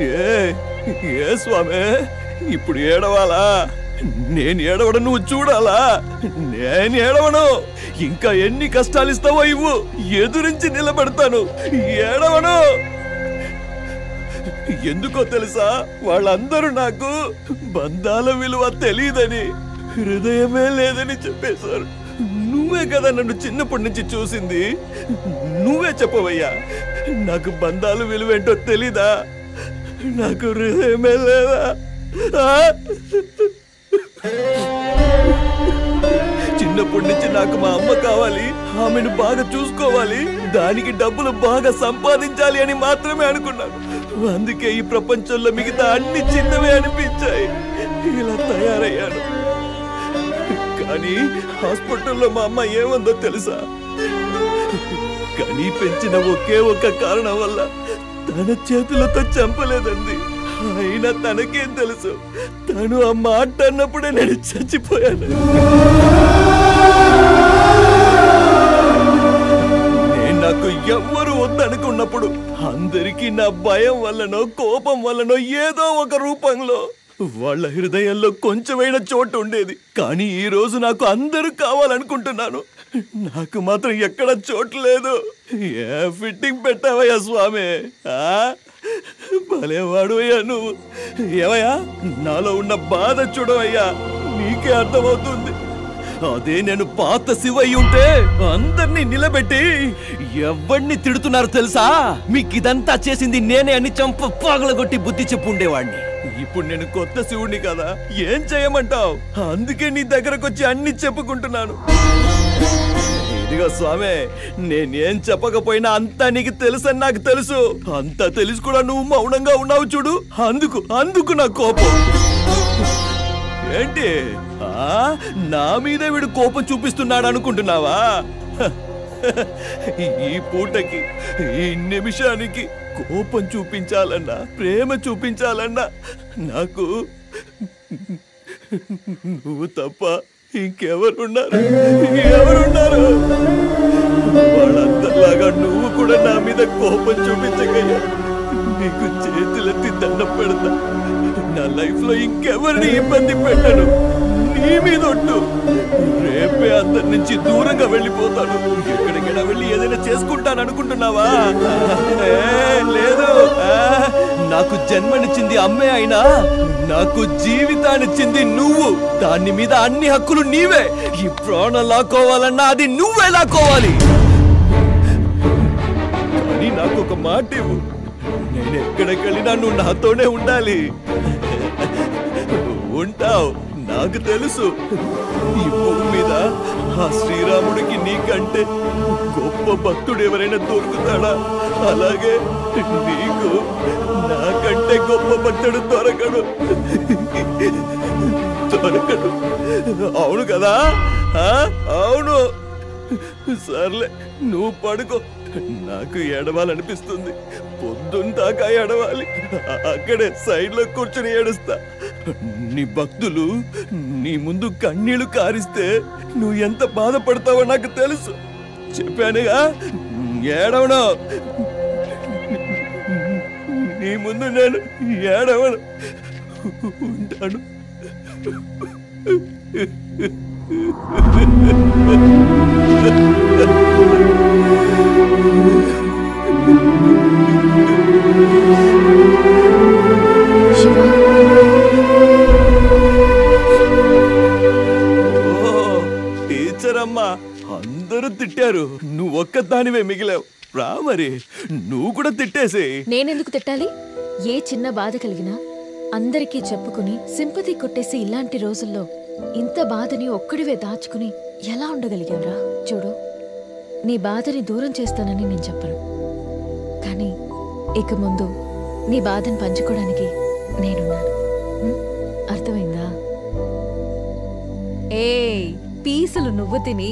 ఏ స్వామి, ఇప్పుడు ఏడవాలా? నేను ఏడవడం నువ్వు చూడాలా? నేను ఏడవను. ఇంకా ఎన్ని కష్టాలు ఇస్తావో ఇవ్వు, ఎదురించి నిలబెడతాను. ఏడవను. ఎందుకో తెలుసా? వాళ్ళందరూ నాకు బంధాల విలువ తెలియదని, హృదయమే లేదని చెప్పేశారు. నువ్వే కదా నన్ను చిన్నప్పటి నుంచి చూసింది. నువ్వే చెప్పవయ్యా, నాకు బంధాల విలువ ఏంటో తెలీదా? నాకు హృదయమే లేదా? చిన్నప్పటి నుంచి నాకు మా అమ్మ కావాలి, ఆమెను బాగా చూసుకోవాలి, దానికి డబ్బులు బాగా సంపాదించాలి అని మాత్రమే అనుకున్నాను. అందుకే ఈ ప్రపంచంలో మిగతా అన్ని చిన్నవే అనిపించాయి. ఇలా తయారయ్యాను. కానీ హాస్పిటల్లో మా అమ్మ ఏమందో తెలుసా? కానీ పెంచిన ఒకే ఒక్క కారణం వల్ల తన చేతులతో చంపలేదండి. అయినా తనకేం తెలుసు, తను ఆ మాట అన్నప్పుడే నేను చచ్చిపోయాను. నేను నాకు ఎవ్వరు వద్దనుకున్నప్పుడు అందరికీ నా భయం వల్లనో కోపం వల్లనో ఏదో ఒక రూపంలో వాళ్ళ హృదయంలో కొంచెమైనా చోటు ఉండేది. కానీ ఈ రోజు నాకు అందరూ కావాలనుకుంటున్నాను. నాకు మాత్రం ఎక్కడ చోటు లేదు. ఏ ఫిట్టింగ్ పెట్టావయ్యా స్వామి? భలేవాడువయ్యా నువ్వు. ఏవయ్యా, నాలో ఉన్న బాధ చూడవయ్యా, నీకే అర్థమవుతుంది. అదే నేను పాత శివయ్య ఉంటే అందరినీ నిలబెట్టి ఎవరిని తిడుతున్నారు తెలుసా? మీకు ఇదంతా చేసింది నేనే అని చంప పగలగొట్టి బుద్ధి చెప్పుండేవాడిని. ఇప్పుడు నేను కొత్త శివుణ్ణి కదా, ఏం చేయమంటావు? అందుకే నీ దగ్గరకు వచ్చి అన్ని చెప్పుకుంటున్నాను. ఇదిగో స్వామి, నేనేం చెప్పకపోయినా అంతా నీకు తెలుసని నాకు తెలుసు. అంతా తెలిసి కూడా నువ్వు మౌనంగా ఉన్నావు చూడు, అందుకు నా కోపం. ఏంటి నా మీద వీడు కోపం చూపిస్తున్నాడు అనుకుంటున్నావా? ఈ పూటకి, ఈ నిమిషానికి కోపం చూపించాలన్నా, ప్రేమ చూపించాలన్నా నాకు నువ్వు తప్ప ఇంకెవరున్నారు? వాళ్ళందరిలాగా నువ్వు కూడా నా మీద కోపం చూపించగయ్యా. నీకు చేతులెత్తి దండం పెడతా. నా లైఫ్ లో ఇంకెవరిని ఇబ్బంది పెట్టను. నీ మీద ఒట్టు. రేపే అందరి నుంచి దూరంగా వెళ్ళిపోతాను. ఎక్కడికైనా వెళ్ళి ఏదైనా చేసుకుంటాను అనుకుంటున్నావా? లేదు. నాకు జన్మనిచ్చింది అమ్మే అయినా నాకు జీవితాన్నిచ్చింది నువ్వు. దాని మీద అన్ని హక్కులు నీవే. ఈ ప్రాణం లాక్కోవాలన్నా అది నువ్వే లాక్కోవాలి. కానీ నాకు ఒక మాట ఇవ్వు, నేను ఎక్కడికి వెళ్ళినా నువ్వు నాతోనే ఉండాలి. ఉంటావు, నాకు తెలుసు. ఈ భూమి మీద ఆ శ్రీరాముడికి నీకంటే గొప్ప భక్తుడు ఎవరైనా దొరుకుతాడా? అలాగే నీకు నాకంటే గొప్ప భక్తుడు దొరకడు. అవును కదా? అవును. సర్లే, నువ్వు పడుకో. నాకు ఏడవాలనిపిస్తుంది. పొద్దుందాకా ఏడవాలి. అక్కడే సైడ్ లో కూర్చొని ఏడుస్తా. నీ భక్తులు నీ ముందు కన్నీళ్లు కారిస్తే నువ్వు ఎంత బాధపడతావో నాకు తెలుసు. చెప్పానుగా, ఏడవను. నీ ముందు నేను ఏడవను. ఉంటాను. టీచర్ అమ్మా, అందరూ తిట్టారు, నువ్వు ఒక్కదానివే మిగిలావు. రా మరి, నువ్వు కూడా తిట్టేసి. నేనెందుకు తిట్టాలి? ఏ చిన్న బాధ కలిగినా అందరికీ చెప్పుకుని సింపతి కొట్టేసి ఇలాంటి రోజుల్లో ఇంత బాధని ఒక్కడివే దాచుకుని ఎలా ఉండగలిగావురా? చూడు, నీ బాధని దూరం చేస్తానని నేను చెప్పను, కానీ ఇక ముందు నీ బాధని పంచుకోవడానికి నేనున్నాను. అర్థమైందా? ఏయ్, పీసులు నువ్వు తిని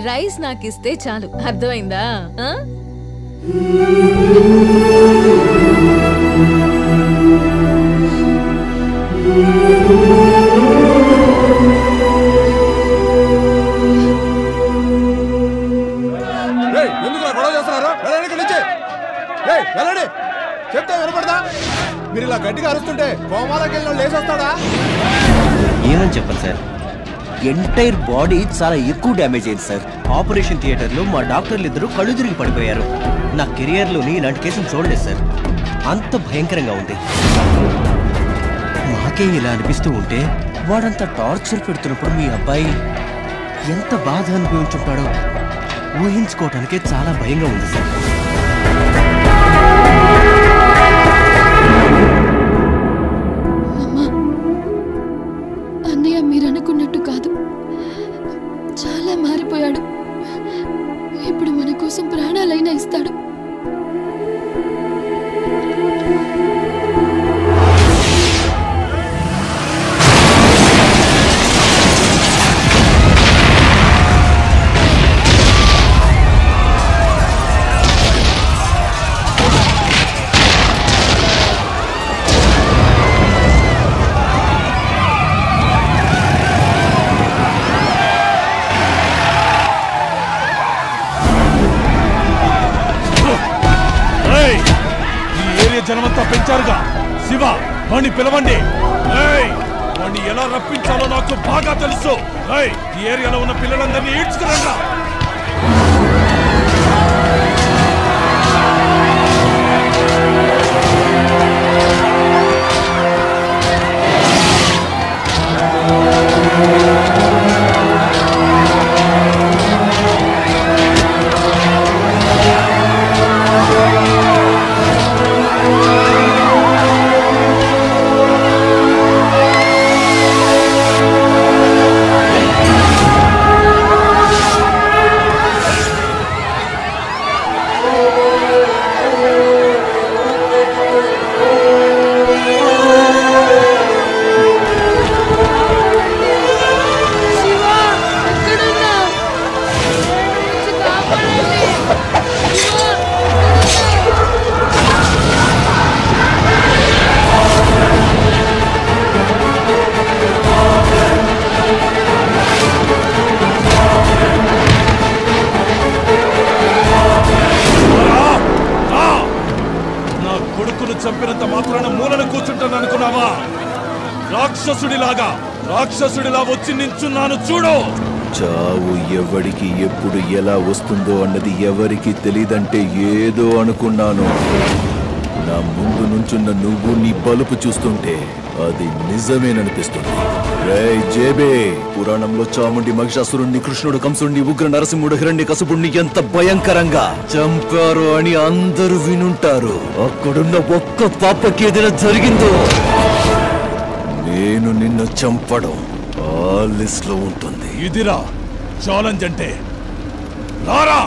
రైస్ నాకిస్తే చాలు. అర్థమైందా? ఎందుకు గొడవ చేస్తున్నారు? చెప్తా వినపడదా? మీరు ఇలా గట్టిగా అరుస్తుంటే కోమాలోకి వెళ్ళిన లేచొస్తాడా? ఏమని చెప్పండి సార్, ఎంటైర్ బాడీ చాలా ఎక్కువ డ్యామేజ్ అయింది సార్. ఆపరేషన్ థియేటర్లో మా డాక్టర్లు ఇద్దరు కళ్ళు తిరిగి పడిపోయారు. నా కెరియర్లోని ఇలాంటి కేసులు చూడలేదు సార్. అంత భయంకరంగా ఉంది. మాకే ఇలా అనిపిస్తూ ఉంటే వాడంత టార్చర్ పెడుతున్నప్పుడు మీ అబ్బాయి ఎంత బాధ అనుభవించుంటాడో ఊహించుకోవటానికే చాలా భయంగా ఉంది సార్. అన్నయ్య మీరు అనుకున్నట్టు కాదు, చాలా మారిపోయాడు. ఇప్పుడు మన కోసం ప్రాణాలైనా ఇస్తాడు. జనమంతా పెంచారుగా, శివ వాణ్ణి పిలవండి. వాణ్ణి ఎలా రప్పించాలో నాకు బాగా తెలుసు. ఈ ఏరియాలో ఉన్న పిల్లలందరినీ ఈడ్చుకురండి. చంపినంత మాత్రాన మూలను కూర్చుంటాను అనుకున్నావా? రాక్షసుడిలా వచ్చి నించున్నాను చూడు. చావు ఎవడికి ఎప్పుడు ఎలా వస్తుందో అన్నది ఎవరికి తెలియదంటే ఏదో అనుకున్నాను. నా ముందు నుంచున్న నువ్వు నీ బలుపు చూస్తుంటే అది నిజమేననిపిస్తుంది. రేయ్ జేబే, పురాణంలో చాముండి మహిషాసురుణ్ణి, కృష్ణుడు కంసుణ్ణి, ఉగ్ర నరసింహుడు హిరణ్యకశిపుణ్ణి ఎంత భయంకరంగా చంపారు అని అందరూ వినుంటారు. అక్కడున్న ఒక్క పాపకి ఏదైనా జరిగిందో నేను నిన్ను చంపడం ఆ లిస్ట్ లో ఉంటుంది. ఇదిరా ఛాలెంజ్ అంటే. రారా.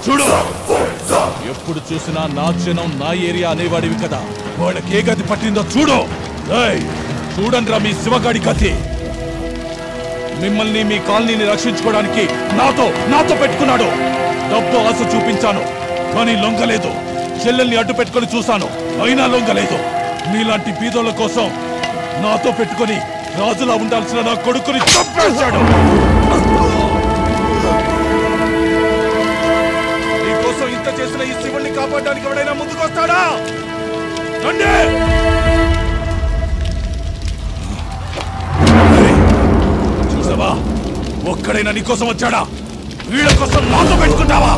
చూడు, ఎప్పుడు చూసినా నా జనం నా ఏరియా అనేవాడివి కదా, వాళ్ళకి ఏ గతి పట్టిందో చూడు. చూడండిరా మీ శివగాడి గతి. మిమ్మల్ని మీ కాలనీని రక్షించుకోవడానికి నాతో పెట్టుకున్నాడు. డబ్బు ఆశ చూపించాను కానీ లొంగలేదు. చెల్లెల్ని అడ్డు పెట్టుకొని చూశాను అయినా లొంగలేదు. మీలాంటి బీదోళ్ళ కోసం నాతో పెట్టుకొని రాజులా ఉండాల్సిన నా కొడుకుని చంపేశాడు. నీకోసం ఇంత చేసిన ఈ శివుణ్ణి కాపాడడానికి ఎవడైనా ముందుకొస్తాడా? రండి. చూసావా, ఒక్కడైనా నీకోసం వచ్చాడా? వీళ్ళ కోసం నాతో పెట్టుకుంటావా?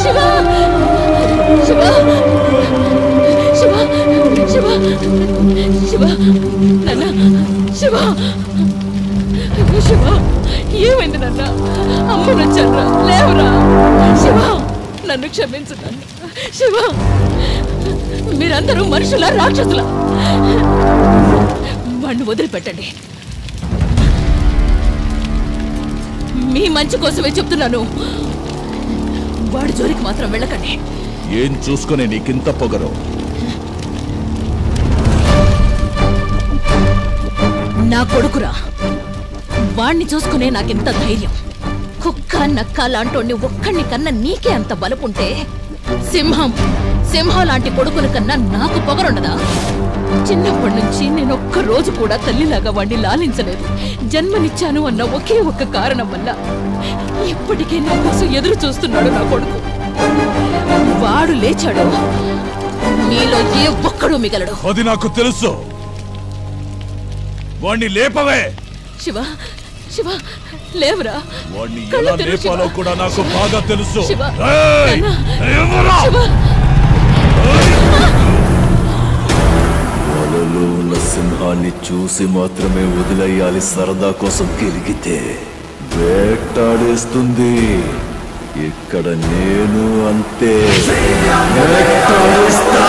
శివ శివ శివ శివ శివ నాన్న, శివ శివ, ఏమైంది నాన్న? అమ్మను వచ్చారా? లేవరా శివ, నన్ను క్షమించు నాన్న. శివ, మీరందరూ మనుషుల రాక్షసుల? వాణ్ణి వదిలిపెట్టండి. మీ మంచి కోసమే చెప్తున్నాను. వాడి జోలికి మాత్రం వెళ్ళకండి. ఏం చూసుకునే నీకింత పొగరు? నా కొడుకురా, వాణ్ణి చూసుకునే నాకింత ధైర్యం. కుక్క నక్క లాంటోడిని ఒక్కడిని కన్నా నీకే అంత బలపుంటే సింహం లాంటి కొడుకుని కన్నా నాకు పొగరుండదా? చిన్నప్పటి నుంచి నేను ఒక్క రోజు కూడా తల్లిలాగా వాడిని లాలించలేదు. జన్మనిచ్చాను అన్న ఒకే ఒక్క కారణం వల్ల ఇప్పటికే నా కోసం ఎదురు చూస్తున్నాడు నా కొడుకు. వాడు లేచాడు, మీలో ఏ ఒక్కడూ మిగలడు. అది నాకు తెలుసు. వాణ్ణి లేపవే. శివ శివ, లేవరా. వాణ్ణి ఎలా లేపాలో కూడా నాకు బాగా తెలుసు. వలలో ఉన్న సింహాన్ని చూసి మాత్రమే వదిలేయాలి. సరదా కోసం కెలిగితే వేటాడేస్తుంది. ఇక్కడ నేను అంతే, వేటాడేస్తా.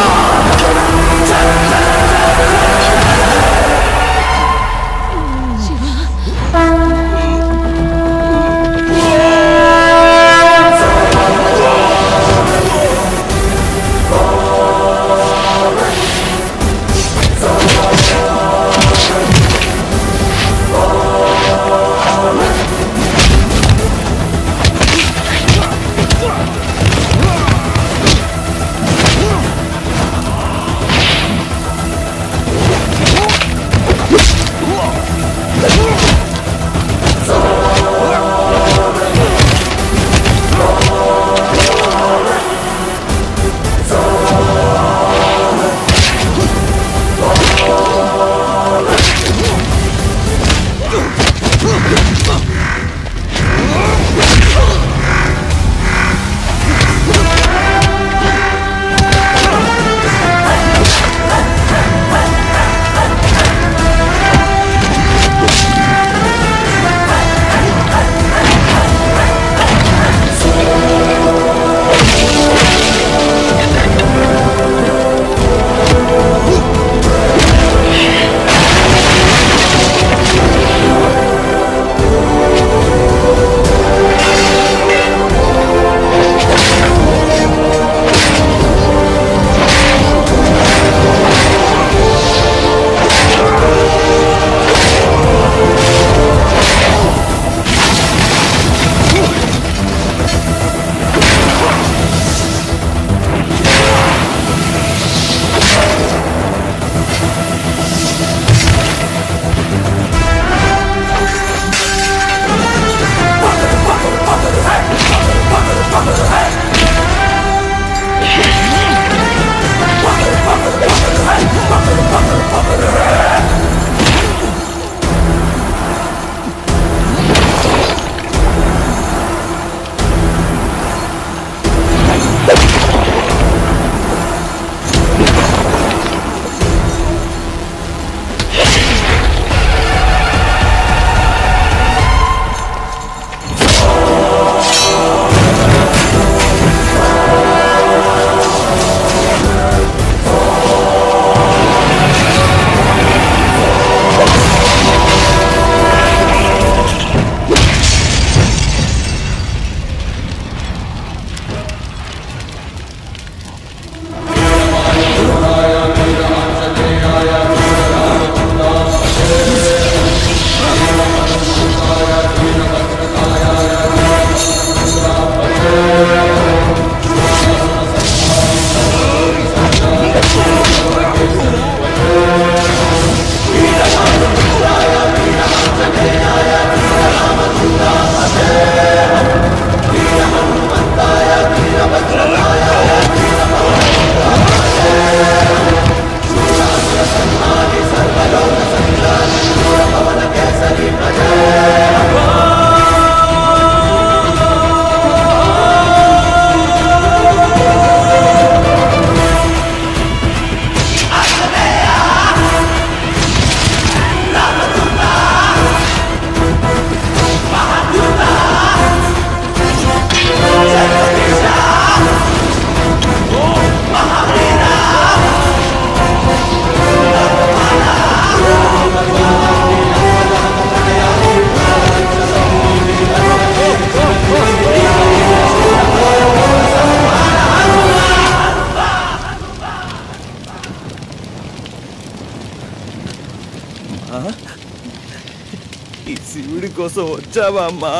ఈ శివుడి కోసం వచ్చావా అమ్మా?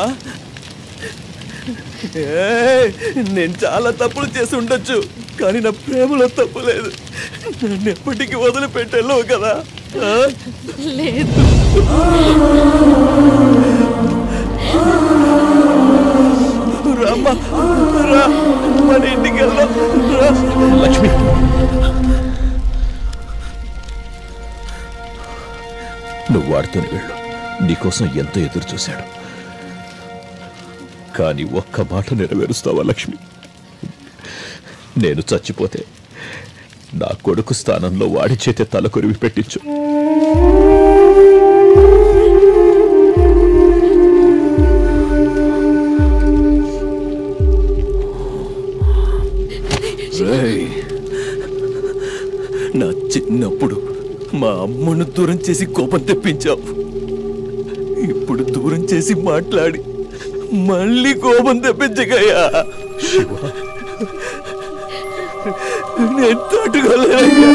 నేను చాలా తప్పులు చేసి ఉండొచ్చు, కానీ నా ప్రేమలో తప్పు లేదు. నన్ను ఎప్పటికీ వదిలిపెట్టలేవు కదా? లేదు. రామ్మా, రా, మన ఇంటికి వెళ్దాం. రా లక్ష్మి, నువ్వు వాడితో వెళ్ళు. నీకోసం ఎంతో ఎదురు చూశాడు, కానీ ఒక్క మాట నెరవేరుస్తావా లక్ష్మి? నేను చచ్చిపోతే నా కొడుకు స్థానంలో వాడి చేతే తల కొరివి పెట్టించు. నా చిన్నప్పుడు మా అమ్మను దూరం చేసి కోపం తెప్పించావు. ఇప్పుడు దూరం చేసి మాట్లాడి మళ్ళీ కోపం తెప్పించగయ్యా. నేను తట్టుకోలేనయ్యా.